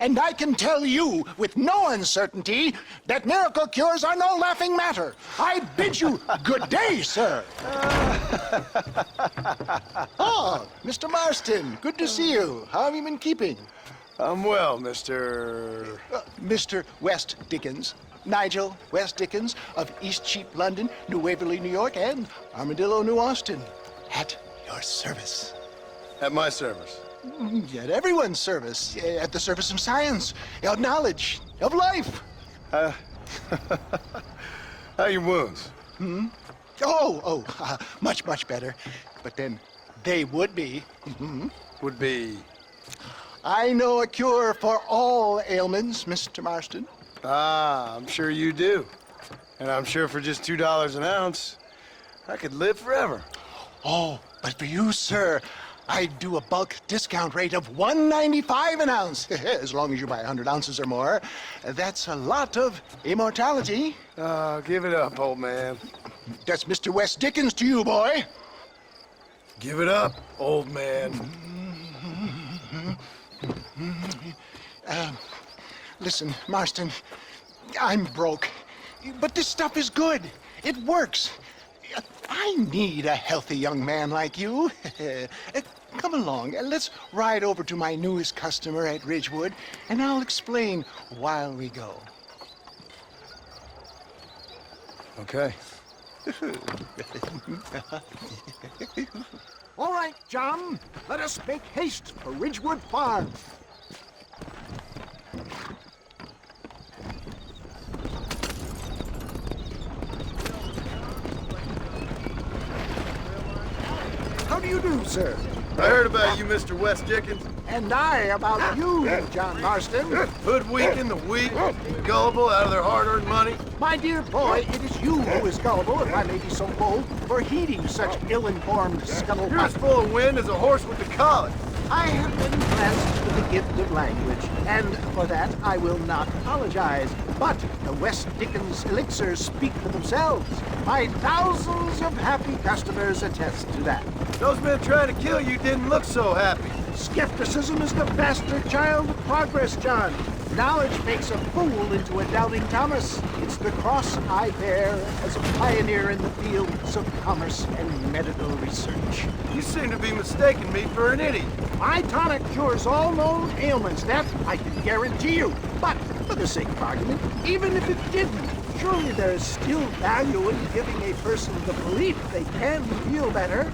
And I can tell you with no uncertainty that miracle cures are no laughing matter. I bid you good day, sir. Oh, Mr. Marston, good to see you. How have you been keeping? I'm well, Mr. Mr. West Dickens. Nigel West Dickens of Eastcheap, London, New Waverly, New York, and Armadillo, New Austin. At your service. At my service. At everyone's service. At the service of science, of knowledge, of life. How are your wounds? Much, much better. But then they would be. Would be... I know a cure for all ailments, Mr. Marston. Ah, I'm sure you do. And I'm sure for just $2 an ounce, I could live forever. Oh, but for you, sir, I'd do a bulk discount rate of $1.95 an ounce, as long as you buy 100 ounces or more. That's a lot of immortality. Give it up, old man. That's Mr. West Dickens to you, boy. Give it up, old man. Listen, Marston, I'm broke, but this stuff is good. It works. I need a healthy young man like you. Come along, let's ride over to my newest customer at Ridgewood, and I'll explain while we go. Okay. All right, John, let us make haste for Ridgewood Farm. How do you do, sir? I heard about you, Mr. West Dickens. And I about you, John Marston. Hoodwinking the weak, gullible out of their hard-earned money. My dear boy, it is you who is gullible, if I may be so bold, for heeding such ill-informed You're as scuttlebutt. full of wind as a horse with the colic. I have been blessed with the gift of language, and for that I will not apologize. But the West Dickens elixirs speak for themselves. My thousands of happy customers attest to that. Those men trying to kill you didn't look so happy. Skepticism is the bastard child of progress, John. Knowledge makes a fool into a doubting Thomas. It's the cross I bear as a pioneer in the fields of commerce and medical research. You seem to be mistaking me for an idiot. My tonic cures all known ailments, that I can guarantee you. But, for the sake of argument, even if it didn't, surely there is still value in giving a person the belief they can feel better.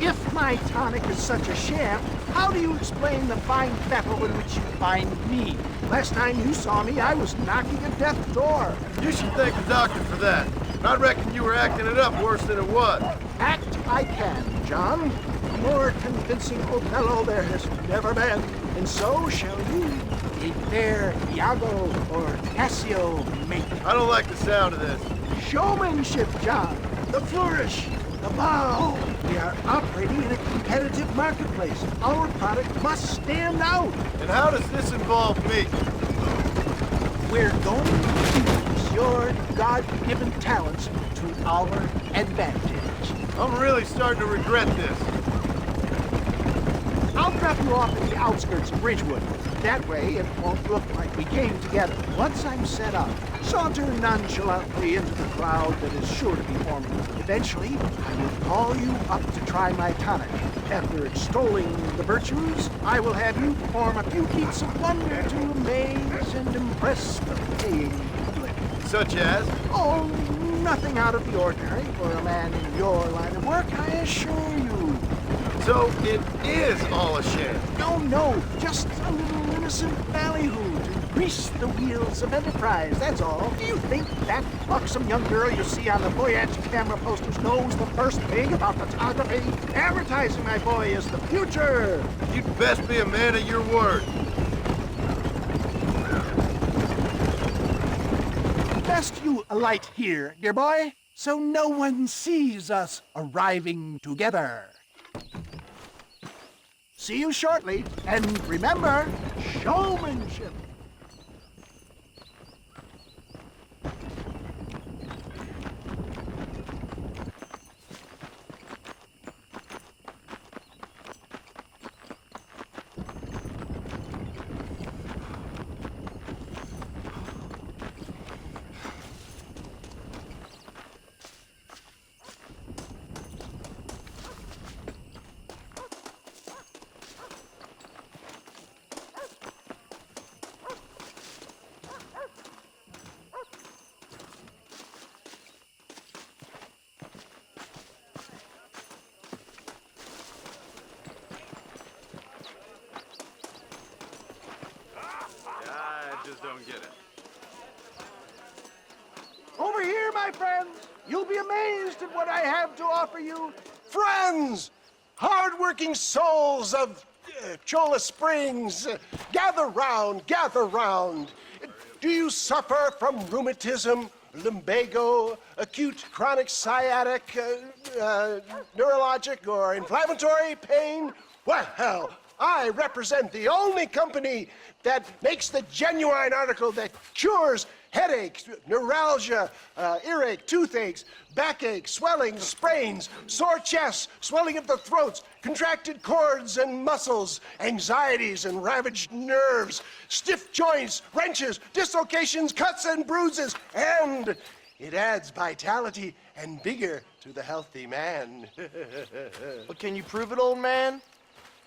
If my tonic is such a sham, how do you explain the fine battle in which you find me? Last time you saw me, I was knocking at death's door. You should thank the doctor for that. I reckon you were acting it up worse than it was. Act I can, John. A more convincing Othello there has never been. And so shall you, a fair Iago or Cassio make. I don't like the sound of this. Showmanship, John. The flourish, the bow. We are operating in a competitive marketplace. Our product must stand out. And how does this involve me? We're going to use your God-given talents to our advantage. I'm really starting to regret this. I'll drop you off at the outskirts of Ridgewood. That way, it won't look like we came together. Once I'm set up, saunter nonchalantly into the crowd that is sure to be forming. Eventually, I will call you up to try my tonic. After extolling the virtues, I will have you perform a few feats of wonder to amaze and impress the paying public. Such as? Oh, nothing out of the ordinary for a man in your line of work, I assure you. So it is all a sham. No, just a little innocent ballyhoo to grease the wheels of enterprise, that's all. Do you think that buxom young girl you see on the Voyage camera posters knows the first thing about photography? Advertising, my boy, is the future. You'd best be a man of your word. Best you alight here, dear boy, so no one sees us arriving together. See you shortly, and remember, showmanship. don't get it. Over here, my friends. You'll be amazed at what I have to offer you. Friends, hard-working souls of Cholla Springs, gather round, gather round. Do you suffer from rheumatism, lumbago, acute chronic sciatic, neurologic, or inflammatory pain? Well, I represent the only company that makes the genuine article that cures headaches, neuralgia, earache, toothaches, backache, swelling, sprains, sore chests, swelling of the throats, contracted cords and muscles, anxieties and ravaged nerves, stiff joints, wrenches, dislocations, cuts and bruises, and it adds vitality and vigor to the healthy man. But can you prove it, old man?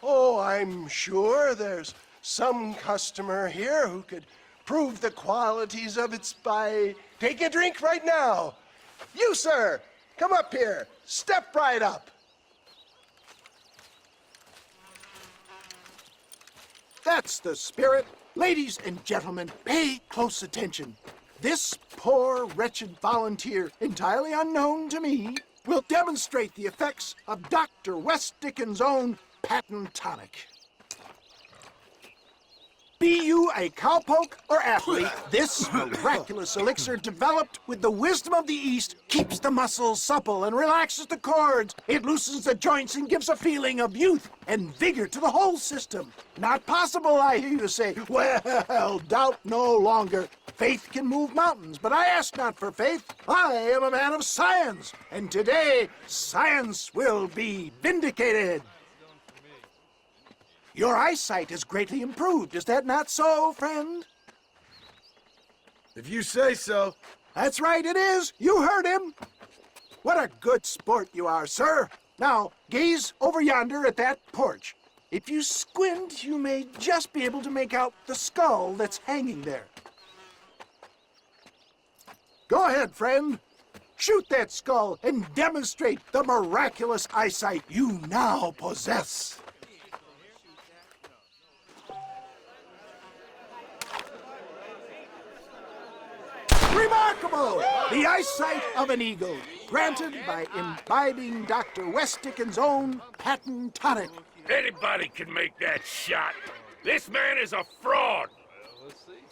Oh, I'm sure there's some customer here who could prove the qualities of it by taking a drink right now. You, sir, come up here. Step right up. That's the spirit. Ladies and gentlemen, pay close attention. This poor, wretched volunteer, entirely unknown to me, will demonstrate the effects of Dr. West Dickens' own patent tonic. Be you a cowpoke or athlete, this miraculous elixir developed with the wisdom of the East keeps the muscles supple and relaxes the cords. It loosens the joints and gives a feeling of youth and vigor to the whole system. Not possible, I hear you say. Well, doubt no longer. Faith can move mountains, but I ask not for faith. I am a man of science, and today science will be vindicated. Your eyesight is greatly improved. Is that not so, friend? If you say so. That's right, it is. You heard him. What a good sport you are, sir. Now, gaze over yonder at that porch. If you squint, you may just be able to make out the skull that's hanging there. Go ahead, friend. Shoot that skull and demonstrate the miraculous eyesight you now possess. Remarkable! The eyesight of an eagle, granted by imbibing Dr. West Dickens' own patent tonic. Anybody can make that shot. This man is a fraud.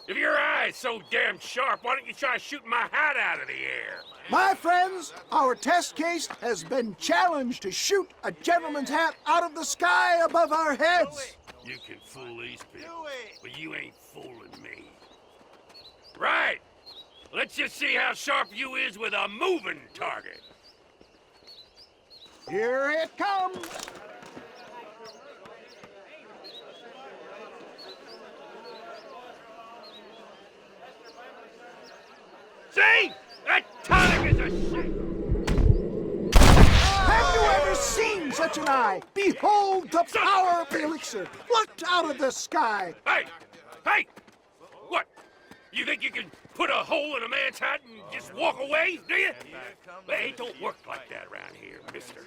If your eye's so damn sharp, why don't you try shooting my hat out of the air? My friends, our test case has been challenged to shoot a gentleman's hat out of the sky above our heads. You can fool these people, but you ain't fooling me. Right. Let's just see how sharp you is with a moving target. Here it comes. See? That tonic is a shit. Have you ever seen such an eye? Behold the power of the elixir, plucked out of the sky. Hey! Hey! What? You think you can put a hole in a man's hat and just walk away, do you? Hey, it don't work like that around here, mister.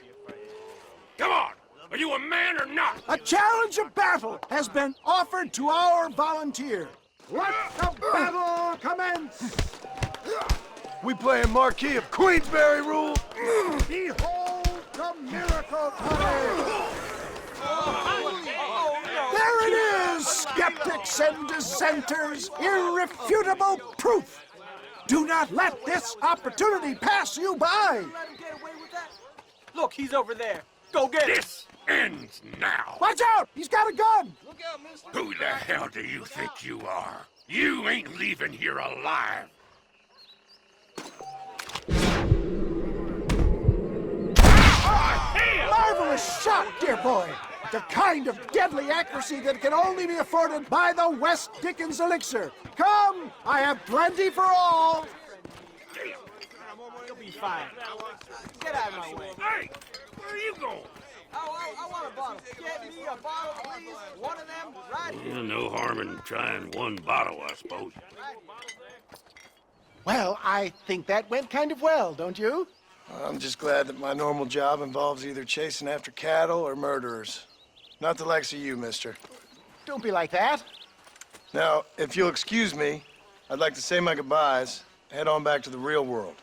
Come on! Are you a man or not? A challenge of battle has been offered to our volunteer. Let the battle commence! We playing Marquis of Queensberry rule? Behold the miracle tonic! There it is, skeptics and dissenters, irrefutable proof. Do not let this opportunity pass you by. Let him get away with that? Look, he's over there. Go get him. This ends now. Watch out, he's got a gun. Look out, mister. Who the hell do you think you are? You ain't leaving here alive. Marvelous shot, dear boy. The kind of deadly accuracy that can only be afforded by the West Dickens elixir. Come, I have plenty for all. You'll be fine. Get out of my way. Hey, where are you going? I want a bottle. Get me a bottle, please. One of them, right here. No harm in trying one bottle, I suppose. Well, I think that went kind of well, don't you? I'm just glad that my normal job involves either chasing after cattle or murderers. Not the likes of you, mister. Don't be like that. Now, if you'll excuse me, I'd like to say my goodbyes, head on back to the real world.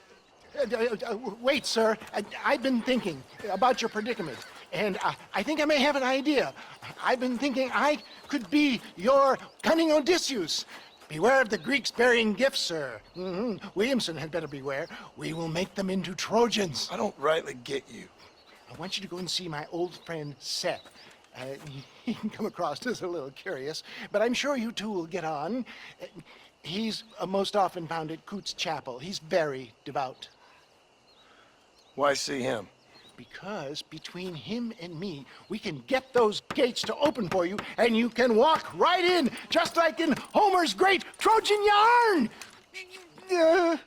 Wait, sir. I've been thinking about your predicament, and I think I may have an idea. I've been thinking I could be your cunning Odysseus. Beware of the Greeks bearing gifts, sir. Williamson had better beware. We will make them into Trojans. I don't rightly get you. I want you to go and see my old friend Seth. He can come across as a little curious, but I'm sure you two will get on. He's most often found at Coots Chapel. He's very devout. Why see him? Because between him and me, we can get those gates to open for you, and you can walk right in, just like in Homer's great Trojan yarn!